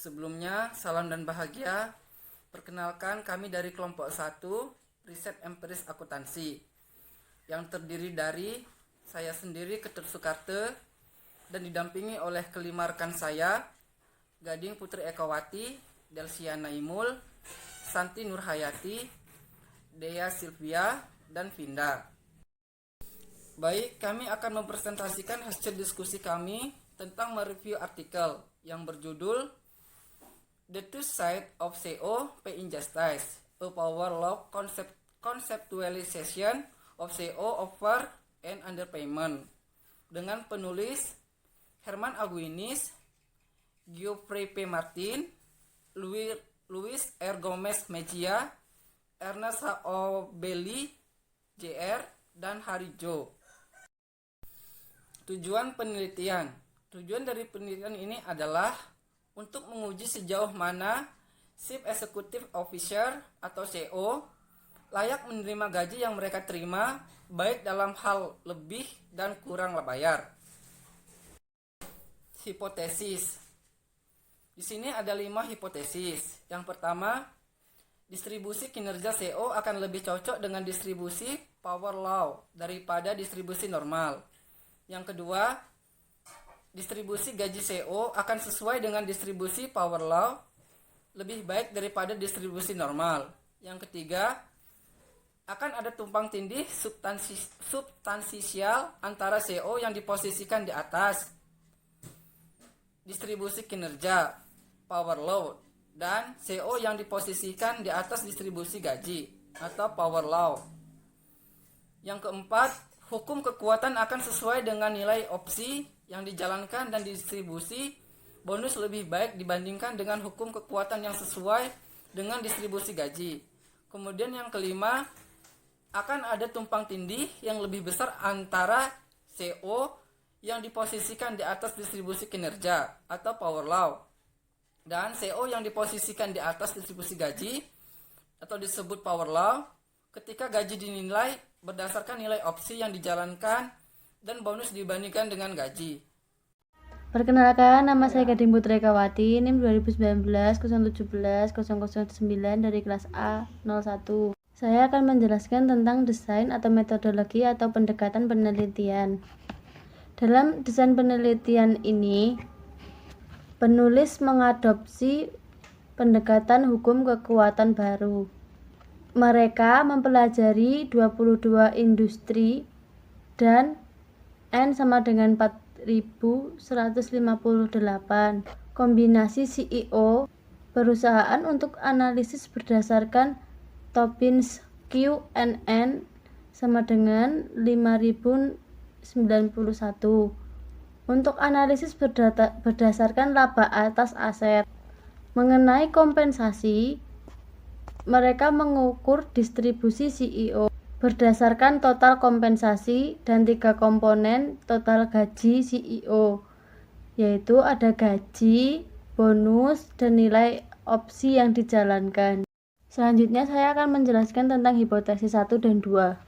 Sebelumnya, salam dan bahagia. Perkenalkan, kami dari kelompok 1, Riset Empiris Akuntansi, yang terdiri dari saya sendiri, Ketut Sukarte, dan didampingi oleh kelima rekan saya, Gading Putri Ekawati, Delsia Naimul, Santi Nurhayati, Dea Silvia, dan Vinda. Baik, kami akan mempresentasikan hasil diskusi kami tentang mereview artikel yang berjudul The Two Sides of CO Pay Injustice, a Power Law Conceptualization of CO Over and Underpayment, dengan penulis Herman Aguinis, Geoffrey P. Martin, Luis R. Gomez Mejia, Ernest H. Obeli, Jr., dan Harijo. Tujuan penelitian. Tujuan dari penelitian ini adalah untuk menguji sejauh mana Chief Executive Officer atau CEO layak menerima gaji yang mereka terima, baik dalam hal lebih dan kurang bayar. Hipotesis. Di sini ada 5 hipotesis. Yang pertama, distribusi kinerja CEO akan lebih cocok dengan distribusi power law daripada distribusi normal. Yang kedua, distribusi gaji CEO akan sesuai dengan distribusi power law, lebih baik daripada distribusi normal. Yang ketiga, akan ada tumpang tindih substansial antara CEO yang diposisikan di atas distribusi kinerja power law dan CEO yang diposisikan di atas distribusi gaji atau power law. Yang keempat, hukum kekuatan akan sesuai dengan nilai opsi yang dijalankan dan distribusi bonus lebih baik dibandingkan dengan hukum kekuatan yang sesuai dengan distribusi gaji. Kemudian yang kelima, akan ada tumpang tindih yang lebih besar antara CEO yang diposisikan di atas distribusi kinerja atau power law dan CEO yang diposisikan di atas distribusi gaji atau disebut power law ketika gaji dinilai berdasarkan nilai opsi yang dijalankan dan bonus dibandingkan dengan gaji. Perkenalkan, nama saya Gading Putri Ekawati, NIM 2019 017 009 dari kelas A01. Saya akan menjelaskan tentang desain atau metodologi atau pendekatan penelitian. Dalam desain penelitian ini, penulis mengadopsi pendekatan hukum kekuatan baru. Mereka mempelajari 22 industri dan N sama dengan 4158 kombinasi CEO perusahaan untuk analisis berdasarkan Tobin's QNN sama dengan 5091 untuk analisis berdasarkan laba atas aset. Mengenai kompensasi, mereka mengukur distribusi CEO berdasarkan total kompensasi dan 3 komponen total gaji CEO, yaitu ada gaji, bonus, dan nilai opsi yang dijalankan. Selanjutnya saya akan menjelaskan tentang hipotesis 1 dan 2.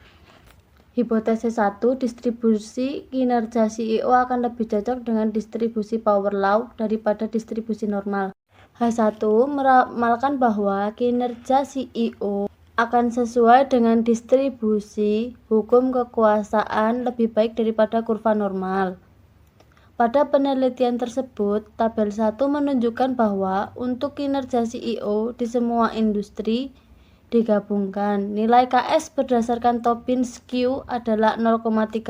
Hipotesis 1, distribusi kinerja CEO akan lebih cocok dengan distribusi power law daripada distribusi normal. H1 meramalkan bahwa kinerja CEO akan sesuai dengan distribusi hukum kekuasaan lebih baik daripada kurva normal. Pada penelitian tersebut, tabel 1 menunjukkan bahwa untuk kinerja CEO di semua industri digabungkan, nilai KS berdasarkan Tobin's Q adalah 0,13.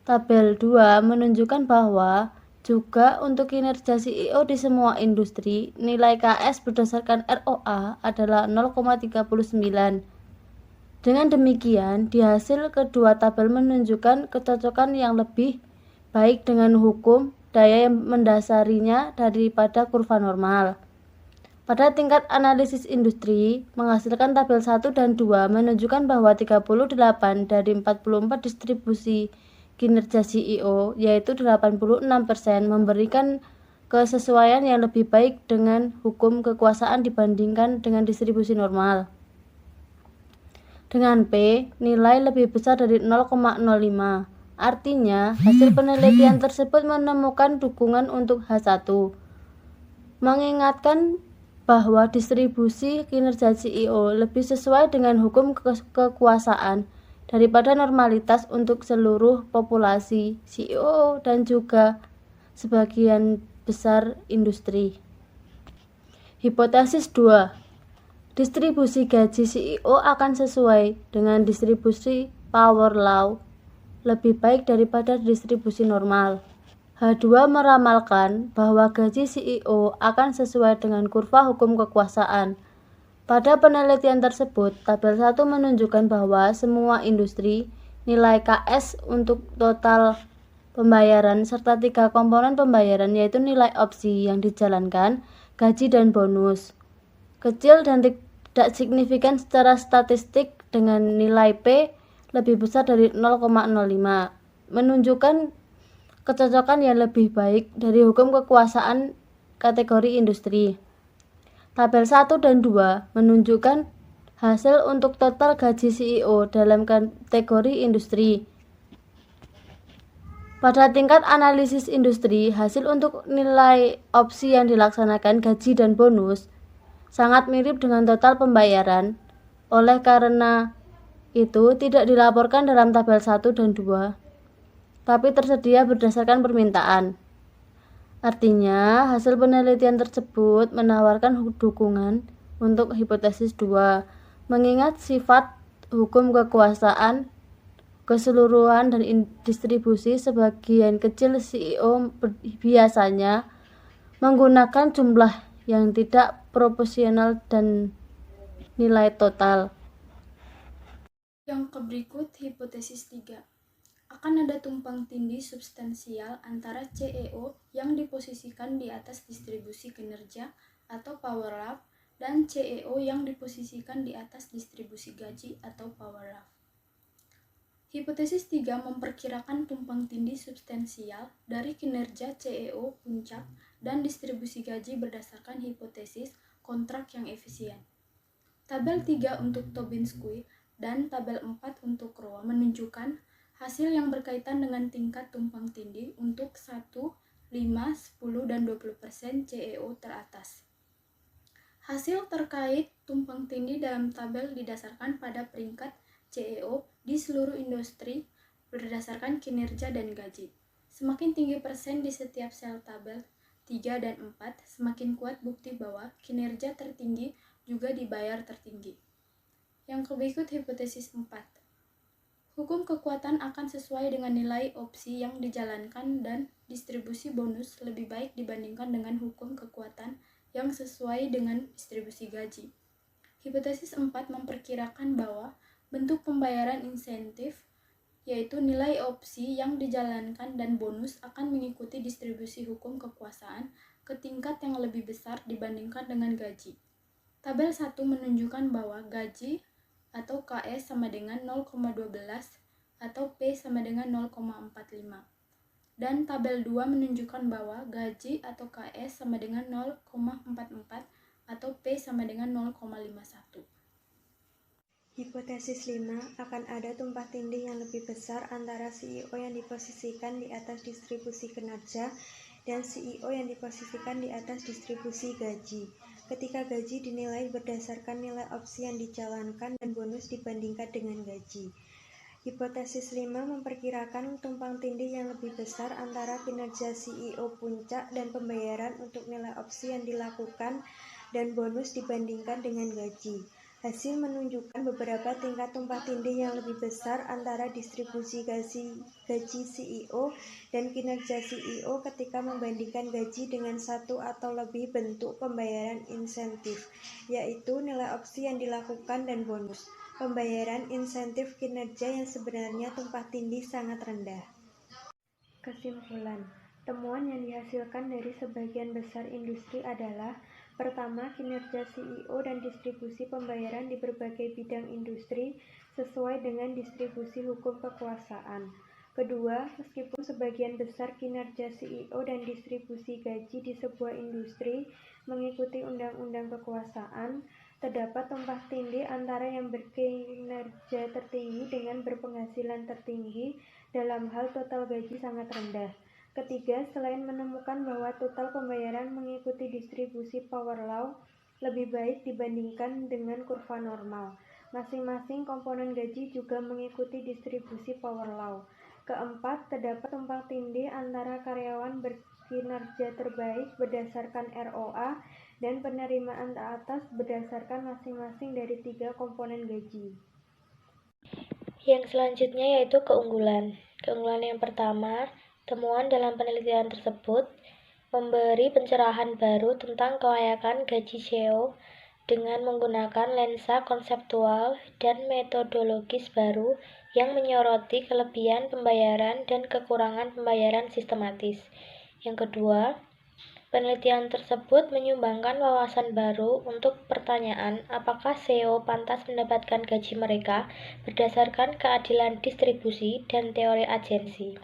Tabel 2 menunjukkan bahwa juga untuk kinerja CEO di semua industri, nilai KS berdasarkan ROA adalah 0,39. Dengan demikian, di hasil kedua tabel menunjukkan kecocokan yang lebih baik dengan hukum daya yang mendasarinya daripada kurva normal. Pada tingkat analisis industri, menghasilkan tabel 1 dan 2 menunjukkan bahwa 38 dari 44 distribusi kinerja CEO, yaitu 86%, memberikan kesesuaian yang lebih baik dengan hukum kekuasaan dibandingkan dengan distribusi normal. Dengan P, nilai lebih besar dari 0,05. Artinya, hasil penelitian tersebut menemukan dukungan untuk H1. mengingatkan bahwa distribusi kinerja CEO lebih sesuai dengan hukum kekuasaan daripada normalitas untuk seluruh populasi CEO dan juga sebagian besar industri. Hipotesis 2. Distribusi gaji CEO akan sesuai dengan distribusi power law lebih baik daripada distribusi normal. H2 meramalkan bahwa gaji CEO akan sesuai dengan kurva hukum kekuasaan. Pada penelitian tersebut, tabel 1 menunjukkan bahwa semua industri nilai KS untuk total pembayaran serta 3 komponen pembayaran yaitu nilai opsi yang dijalankan, gaji dan bonus, kecil dan tidak signifikan secara statistik dengan nilai P lebih besar dari 0,05, menunjukkan kecocokan yang lebih baik dari hukum kekuasaan kategori industri. Tabel 1 dan 2 menunjukkan hasil untuk total gaji CEO dalam kategori industri. Pada tingkat analisis industri, hasil untuk nilai opsi yang dilaksanakan gaji dan bonus sangat mirip dengan total pembayaran. Oleh karena itu, tidak dilaporkan dalam tabel 1 dan 2. Tapi tersedia berdasarkan permintaan. Artinya, hasil penelitian tersebut menawarkan dukungan untuk hipotesis 2, mengingat sifat hukum kekuasaan keseluruhan dan distribusi sebagian kecil CEO biasanya menggunakan jumlah yang tidak proporsional dan nilai total. Yang berikut hipotesis 3. Akan ada tumpang tindih substansial antara CEO yang diposisikan di atas distribusi kinerja atau power law dan CEO yang diposisikan di atas distribusi gaji atau power law. Hipotesis 3 memperkirakan tumpang tindih substansial dari kinerja CEO puncak dan distribusi gaji berdasarkan hipotesis kontrak yang efisien. Tabel 3 untuk Tobin-Skui dan tabel 4 untuk Roa menunjukkan hasil yang berkaitan dengan tingkat tumpang tindih untuk 1, 5, 10, dan 20% CEO teratas. Hasil terkait tumpang tindih dalam tabel didasarkan pada peringkat CEO di seluruh industri berdasarkan kinerja dan gaji. Semakin tinggi persen di setiap sel tabel 3 dan 4, semakin kuat bukti bahwa kinerja tertinggi juga dibayar tertinggi. Yang berikut hipotesis 4. Hukum kekuatan akan sesuai dengan nilai opsi yang dijalankan dan distribusi bonus lebih baik dibandingkan dengan hukum kekuatan yang sesuai dengan distribusi gaji. Hipotesis 4 memperkirakan bahwa bentuk pembayaran insentif, yaitu nilai opsi yang dijalankan dan bonus akan mengikuti distribusi hukum kekuasaan ke tingkat yang lebih besar dibandingkan dengan gaji. Tabel 1 menunjukkan bahwa gaji atau KS sama dengan 0,12 atau P sama dengan 0,45. Dan tabel 2 menunjukkan bahwa gaji atau KS sama dengan 0,44 atau P sama dengan 0,51. Hipotesis 5, akan ada tumpang tindih yang lebih besar antara CEO yang diposisikan di atas distribusi kinerja dan CEO yang diposisikan di atas distribusi gaji. Ketika gaji dinilai berdasarkan nilai opsi yang dijalankan dan bonus dibandingkan dengan gaji. Hipotesis 5 memperkirakan tumpang tindih yang lebih besar antara kinerja CEO puncak dan pembayaran untuk nilai opsi yang dilakukan dan bonus dibandingkan dengan gaji. Hasil menunjukkan beberapa tingkat tumpang tindih yang lebih besar antara distribusi gaji CEO dan kinerja CEO ketika membandingkan gaji dengan satu atau lebih bentuk pembayaran insentif, yaitu nilai opsi yang dilakukan dan bonus. Pembayaran insentif kinerja yang sebenarnya tumpang tindih sangat rendah. Kesimpulan, temuan yang dihasilkan dari sebagian besar industri adalah: pertama, kinerja CEO dan distribusi pembayaran di berbagai bidang industri sesuai dengan distribusi hukum kekuasaan. Kedua, meskipun sebagian besar kinerja CEO dan distribusi gaji di sebuah industri mengikuti undang-undang kekuasaan, terdapat tumpang tindih antara yang berkinerja tertinggi dengan berpenghasilan tertinggi dalam hal total gaji sangat rendah. Ketiga, selain menemukan bahwa total pembayaran mengikuti distribusi power law lebih baik dibandingkan dengan kurva normal, masing-masing komponen gaji juga mengikuti distribusi power law. Keempat, terdapat tumpang tindih antara karyawan berkinerja terbaik berdasarkan ROA dan penerimaan teratas berdasarkan masing-masing dari 3 komponen gaji. Yang selanjutnya yaitu keunggulan. Keunggulan yang pertama, temuan dalam penelitian tersebut memberi pencerahan baru tentang kelayakan gaji CEO dengan menggunakan lensa konseptual dan metodologis baru yang menyoroti kelebihan pembayaran dan kekurangan pembayaran sistematis. Yang kedua, penelitian tersebut menyumbangkan wawasan baru untuk pertanyaan apakah CEO pantas mendapatkan gaji mereka berdasarkan keadilan distribusi dan teori agensi.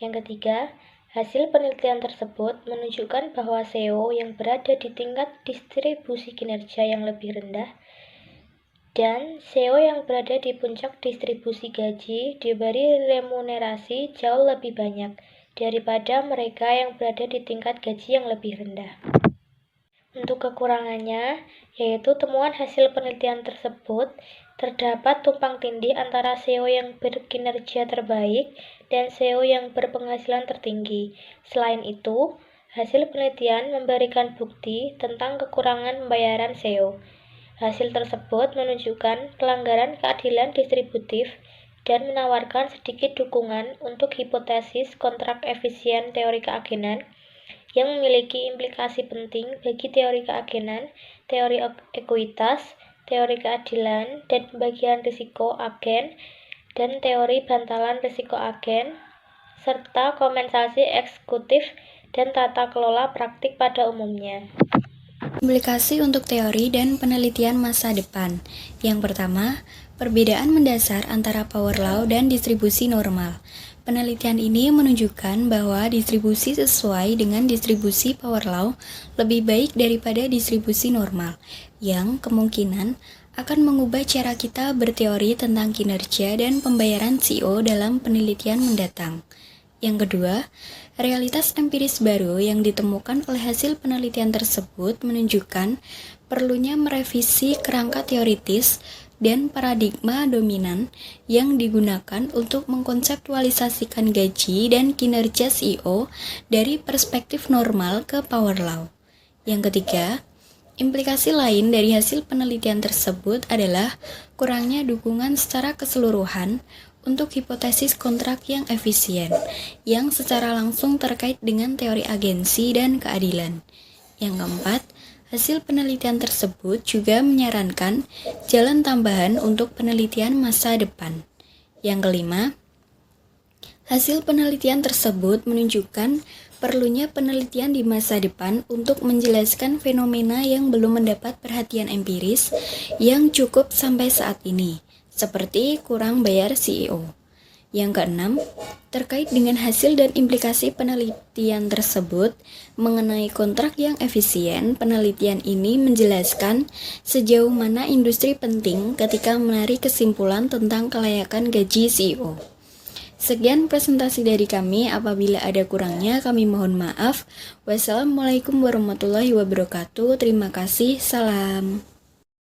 Yang ketiga, hasil penelitian tersebut menunjukkan bahwa CEO yang berada di tingkat distribusi kinerja yang lebih rendah dan CEO yang berada di puncak distribusi gaji diberi remunerasi jauh lebih banyak daripada mereka yang berada di tingkat gaji yang lebih rendah. Untuk kekurangannya, yaitu temuan hasil penelitian tersebut terdapat tumpang tindih antara CEO yang berkinerja terbaik dan CEO yang berpenghasilan tertinggi. Selain itu, hasil penelitian memberikan bukti tentang kekurangan pembayaran CEO. Hasil tersebut menunjukkan pelanggaran keadilan distributif dan menawarkan sedikit dukungan untuk hipotesis kontrak efisien teori keagenan yang memiliki implikasi penting bagi teori keagenan, teori ekuitas, teori keadilan dan pembagian risiko agen, dan teori bantalan risiko agen, serta kompensasi eksekutif dan tata kelola praktik pada umumnya. Implikasi untuk teori dan penelitian masa depan. Yang pertama, perbedaan mendasar antara power law dan distribusi normal. Penelitian ini menunjukkan bahwa distribusi sesuai dengan distribusi power law lebih baik daripada distribusi normal, yang kemungkinan akan mengubah cara kita berteori tentang kinerja dan pembayaran CEO dalam penelitian mendatang. Yang kedua, realitas empiris baru yang ditemukan oleh hasil penelitian tersebut menunjukkan perlunya merevisi kerangka teoritis dan paradigma dominan yang digunakan untuk mengkonseptualisasikan gaji dan kinerja CEO dari perspektif normal ke power law. Yang ketiga, implikasi lain dari hasil penelitian tersebut adalah kurangnya dukungan secara keseluruhan untuk hipotesis kontrak yang efisien, yang secara langsung terkait dengan teori agensi dan keadilan. Yang keempat, hasil penelitian tersebut juga menyarankan jalan tambahan untuk penelitian masa depan. Yang kelima, hasil penelitian tersebut menunjukkan perlunya penelitian di masa depan untuk menjelaskan fenomena yang belum mendapat perhatian empiris yang cukup sampai saat ini, seperti kurang bayar CEO. Yang keenam, terkait dengan hasil dan implikasi penelitian tersebut mengenai kontrak yang efisien, penelitian ini menjelaskan sejauh mana industri penting ketika menarik kesimpulan tentang kelayakan gaji CEO. Sekian presentasi dari kami, apabila ada kurangnya kami mohon maaf. Wassalamualaikum warahmatullahi wabarakatuh. Terima kasih. Salam.